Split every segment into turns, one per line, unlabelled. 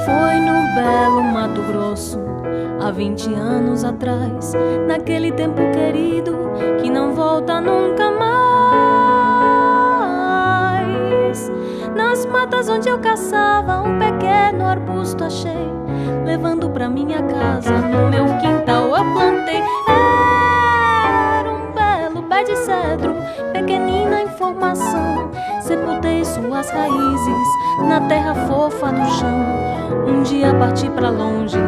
Foi no belo Mato Grosso, há 20 anos atrás, naquele tempo querido que não volta nunca mais. Nas matas onde eu caçava, um pequeno arbusto achei, levando pra minha casa, no meu quintal eu plantei. Era um belo pé de cedro, pequenina em formação, sepultei suas raízes na terra fofa do chão. Um dia parti pra longe,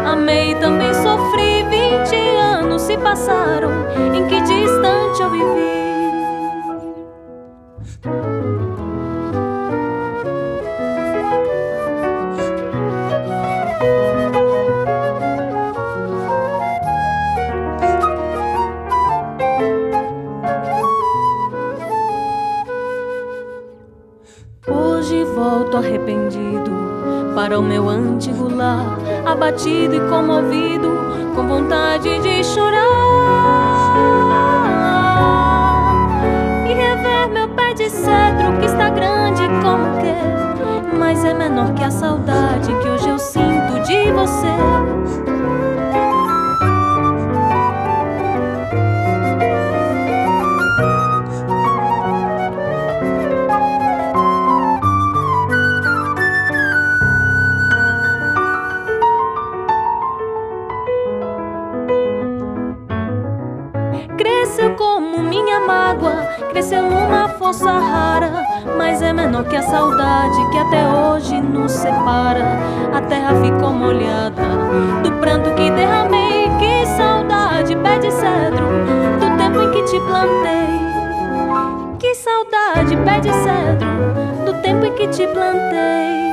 amei e também sofri. 20 anos se passaram, em que distante eu vivi. Hoje volto arrependido para o meu antigo lar, abatido e comovido, com vontade de chorar e rever meu pé de cedro que está grande como que, mas é menor que a saudade que hoje eu sinto de você. Cresceu como minha mágoa, cresceu numa força rara, mas é menor que a saudade que até hoje nos separa. A terra ficou molhada do pranto que derramei. Que saudade, pé de cedro, do tempo em que te plantei. Que saudade, pé de cedro, do tempo em que te plantei.